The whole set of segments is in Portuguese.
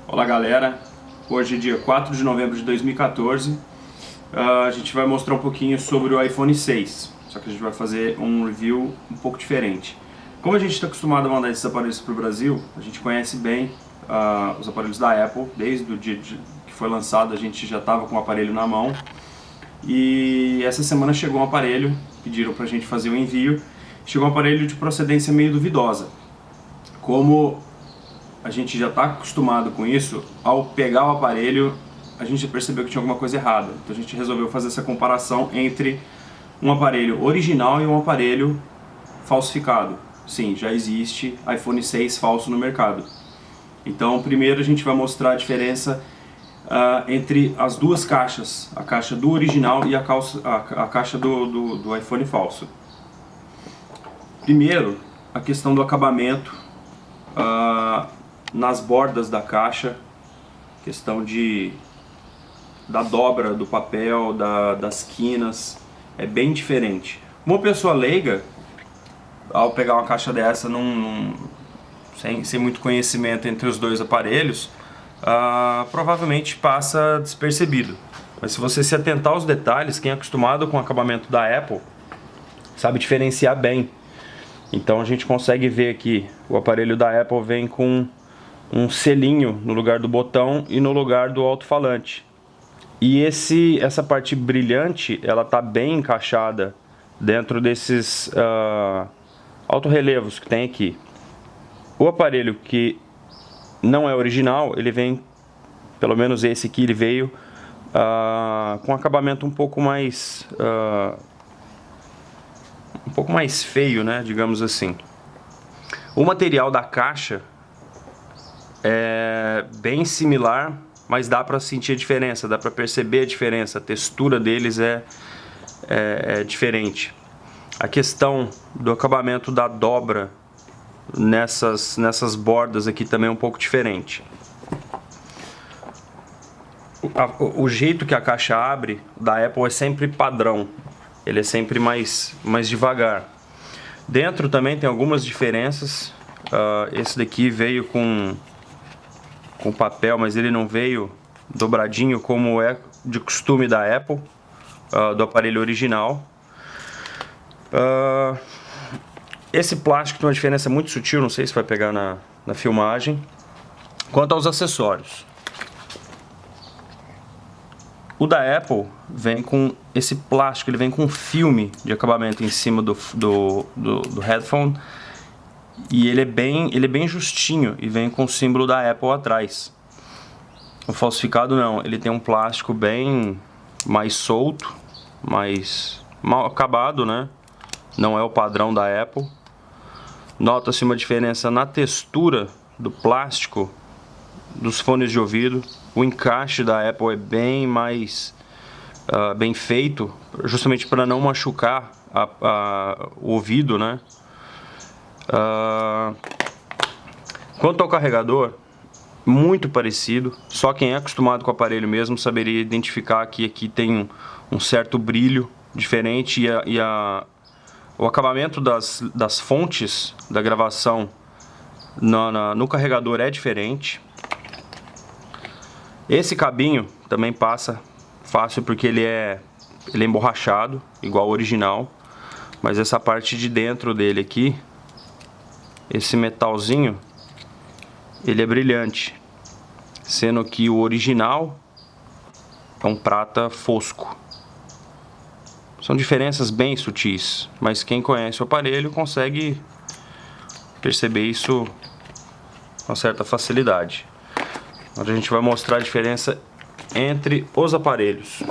Olá galera, hoje é dia 4 de novembro de 2014. A gente vai mostrar um pouquinho sobre o iPhone 6, só que a gente vai fazer um review um pouco diferente. Como a gente está acostumado a mandar esses aparelhos para o Brasil, a gente conhece bem os aparelhos da Apple. Desde o dia que foi lançado a gente já estava com o aparelho na mão. E essa semana chegou um aparelho, pediram para a gente fazer o envio. Chegou um aparelho de procedência meio duvidosa. Como a gente já está acostumado com isso, ao pegar o aparelho a gente já percebeu que tinha alguma coisa errada. Então a gente resolveu fazer essa comparação entre um aparelho original e um aparelho falsificado. Sim, já existe iPhone 6 falso no mercado. Então primeiro a gente vai mostrar a diferença entre as duas caixas, a caixa do original e a caixa do iPhone falso. Primeiro, a questão do acabamento nas bordas da caixa, questão da dobra do papel, das quinas, é bem diferente. Uma pessoa leiga, ao pegar uma caixa dessa sem muito conhecimento entre os dois aparelhos, provavelmente passa despercebido. Mas se você se atentar aos detalhes, quem é acostumado com o acabamento da Apple sabe diferenciar bem. Então a gente consegue ver que o aparelho da Apple vem com um selinho no lugar do botão e no lugar do alto-falante. E essa parte brilhante, ela tá bem encaixada dentro desses alto-relevos que tem aqui. O aparelho que não é original, ele vem, pelo menos esse aqui, ele veio com acabamento um pouco mais feio, né, digamos assim. O material da caixa é bem similar, mas dá para sentir a diferença, dá para perceber a diferença. A textura deles é diferente. A questão do acabamento da dobra nessas bordas aqui também é um pouco diferente. O jeito que a caixa abre da Apple é sempre padrão, ele é sempre mais devagar. Dentro também tem algumas diferenças. Esse daqui veio com papel, mas ele não veio dobradinho como é de costume da Apple, do aparelho original. Esse plástico tem uma diferença muito sutil, não sei se vai pegar na filmagem. Quanto aos acessórios, o da Apple vem com esse plástico, ele vem com um filme de acabamento em cima do headphone. E ele é bem justinho e vem com o símbolo da Apple atrás. O falsificado não, ele tem um plástico bem mais solto, mais mal acabado, né? Não é o padrão da Apple. Nota-se uma diferença na textura do plástico dos fones de ouvido. O encaixe da Apple é bem mais bem feito, justamente para não machucar o ouvido, né? Quanto ao carregador, muito parecido, só quem é acostumado com o aparelho mesmo saberia identificar que aqui tem um certo brilho diferente e o acabamento das fontes da gravação no carregador é diferente. Esse cabinho também passa fácil porque ele é emborrachado, igual ao original, mas essa parte de dentro dele aqui, esse metalzinho, ele é brilhante, sendo que o original é um prata fosco. São diferenças bem sutis, mas quem conhece o aparelho consegue perceber isso com certa facilidade. Agora a gente vai mostrar a diferença entre os aparelhos.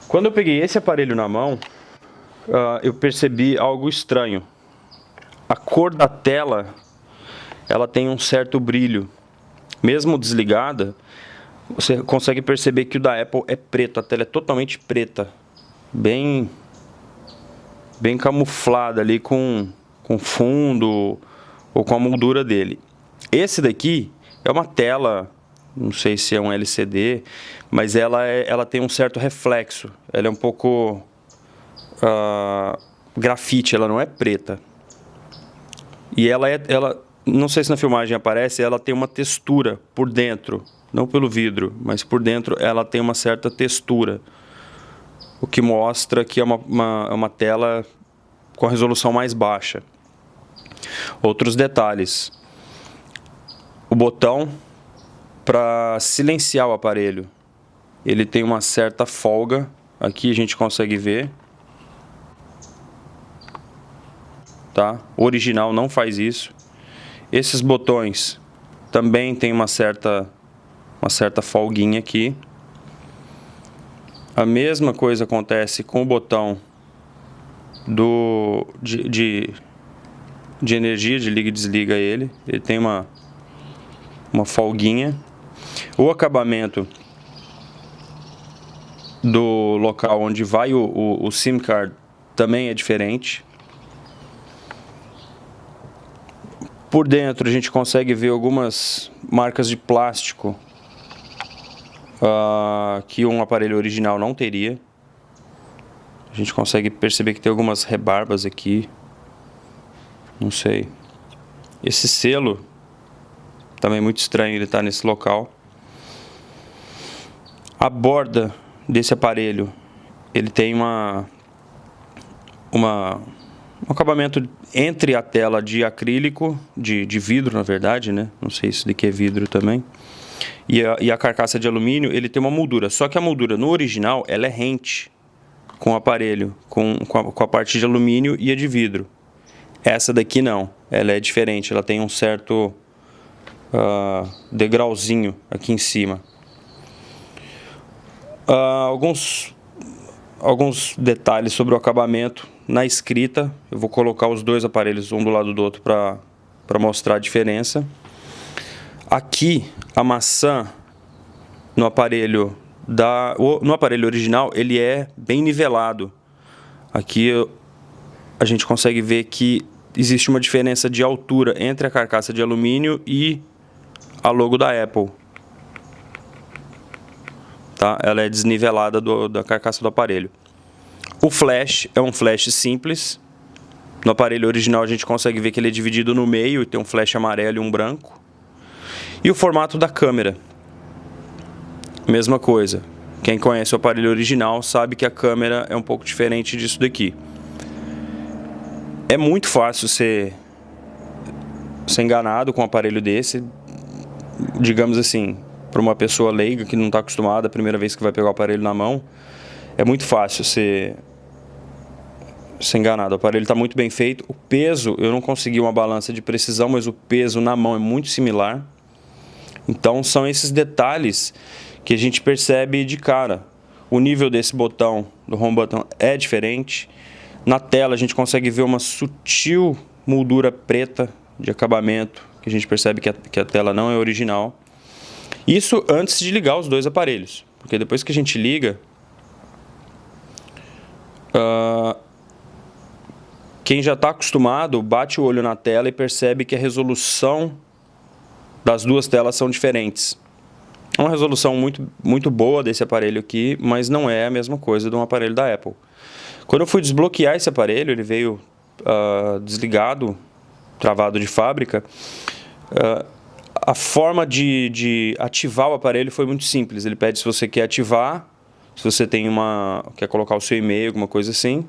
Quando eu peguei esse aparelho na mão, eu percebi algo estranho. A cor da tela, ela tem um certo brilho. Mesmo desligada, você consegue perceber que o da Apple é preto. A tela é totalmente preta, bem camuflada ali com fundo ou com a moldura dele. Esse daqui é uma tela, não sei se é um LCD, mas ela tem um certo reflexo. Ela é um pouco grafite, ela não é preta. E ela, não sei se na filmagem aparece, ela tem uma textura por dentro, não pelo vidro, mas por dentro ela tem uma certa textura, o que mostra que é uma tela com a resolução mais baixa. Outros detalhes: o botão para silenciar o aparelho, ele tem uma certa folga, aqui a gente consegue ver, tá? O original não faz isso. Esses botões também tem uma certa folguinha aqui. A mesma coisa acontece com o botão de energia, de liga e desliga ele. Ele tem uma folguinha. O acabamento do local onde vai o SIM card também é diferente. Por dentro a gente consegue ver algumas marcas de plástico que um aparelho original não teria. A gente consegue perceber que tem algumas rebarbas aqui. Não sei. Esse selo também é muito estranho ele estar nesse local. A borda desse aparelho, ele tem um acabamento entre a tela de acrílico, de vidro na verdade, né? Não sei se daqui é vidro também. E a carcaça de alumínio, ele tem uma moldura. Só que a moldura no original, ela é rente com o aparelho, com a parte de alumínio e a de vidro. Essa daqui não, ela é diferente, ela tem um certo degrauzinho aqui em cima. Alguns detalhes sobre o acabamento na escrita. Eu vou colocar os dois aparelhos um do lado do outro para mostrar a diferença. Aqui a maçã no aparelho original, ele é bem nivelado. Aqui a gente consegue ver que existe uma diferença de altura entre a carcaça de alumínio e a logo da Apple. Tá? Ela é desnivelada da carcaça do aparelho. O flash é um flash simples. No aparelho original a gente consegue ver que ele é dividido no meio e tem um flash amarelo e um branco. E o formato da câmera, mesma coisa. Quem conhece o aparelho original sabe que a câmera é um pouco diferente disso daqui. É muito fácil ser enganado com um aparelho desse, digamos assim, para uma pessoa leiga que não está acostumada, a primeira vez que vai pegar o aparelho na mão, é muito fácil ser enganado. O aparelho está muito bem feito. O peso, eu não consegui uma balança de precisão, mas o peso na mão é muito similar. Então são esses detalhes que a gente percebe de cara. O nível desse botão, do home button, é diferente. Na tela a gente consegue ver uma sutil moldura preta de acabamento, que a gente percebe que a tela não é original. Isso antes de ligar os dois aparelhos, porque depois que a gente liga, quem já está acostumado bate o olho na tela e percebe que a resolução das duas telas são diferentes. É uma resolução muito boa desse aparelho aqui, mas não é a mesma coisa de um aparelho da Apple. Quando eu fui desbloquear esse aparelho, ele veio desligado, travado de fábrica. A forma de ativar o aparelho foi muito simples. Ele pede se você quer ativar, se você quer colocar o seu e-mail, alguma coisa assim,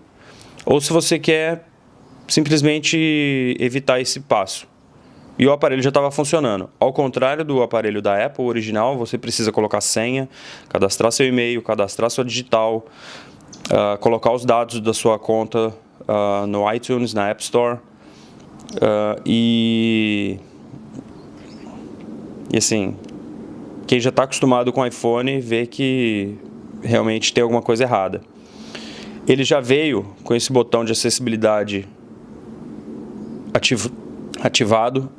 ou se você quer simplesmente evitar esse passo. E o aparelho já estava funcionando. Ao contrário do aparelho da Apple original, você precisa colocar senha, cadastrar seu e-mail, cadastrar sua digital, colocar os dados da sua conta no iTunes, na App Store. E assim, quem já está acostumado com o iPhone vê que realmente tem alguma coisa errada. Ele já veio com esse botão de acessibilidade ativado.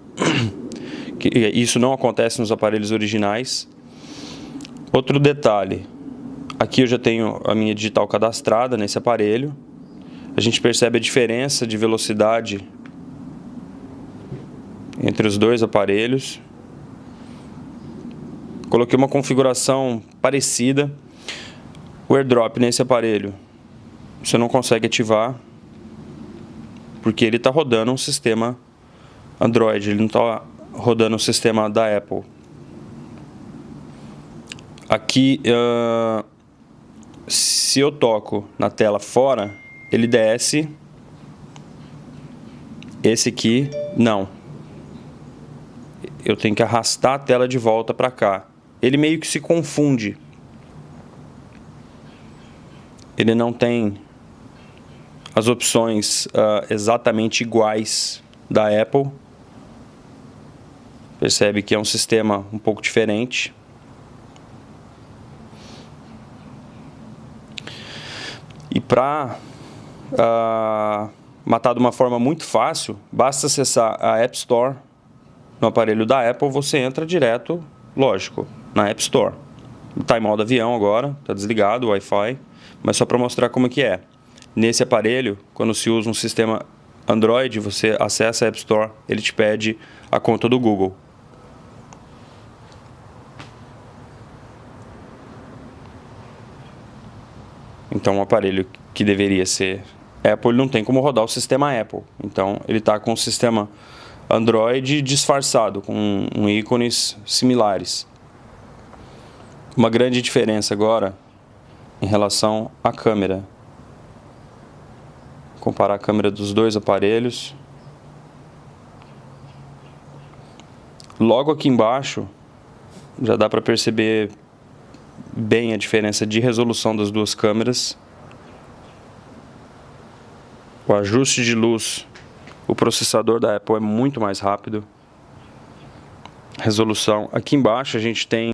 Isso não acontece nos aparelhos originais. Outro detalhe, aqui eu já tenho a minha digital cadastrada nesse aparelho. A gente percebe a diferença de velocidade entre os dois aparelhos. Coloquei uma configuração parecida. O AirDrop nesse aparelho você não consegue ativar porque ele está rodando um sistema Android, ele não está rodando um sistema da Apple. Aqui, se eu toco na tela fora, ele desce. Esse aqui, não. Eu tenho que arrastar a tela de volta para cá. Ele meio que se confunde. Ele não tem as opções exatamente iguais da Apple. Percebe que é um sistema um pouco diferente. E para matar de uma forma muito fácil, basta acessar a App Store no aparelho da Apple, você entra direto, lógico, na App Store. Está em modo avião agora, está desligado o Wi-Fi, mas só para mostrar como é que é. Nesse aparelho, quando se usa um sistema Android, você acessa a App Store, ele te pede a conta do Google. Então, um aparelho que deveria ser Apple não tem como rodar o sistema Apple. Então, ele está com o sistema Android disfarçado, com ícones similares. Uma grande diferença agora em relação à câmera. Comparar a câmera dos dois aparelhos. Logo aqui embaixo, já dá para perceber bem a diferença de resolução das duas câmeras. O ajuste de luz, o processador da Apple é muito mais rápido. Resolução. Aqui embaixo a gente tem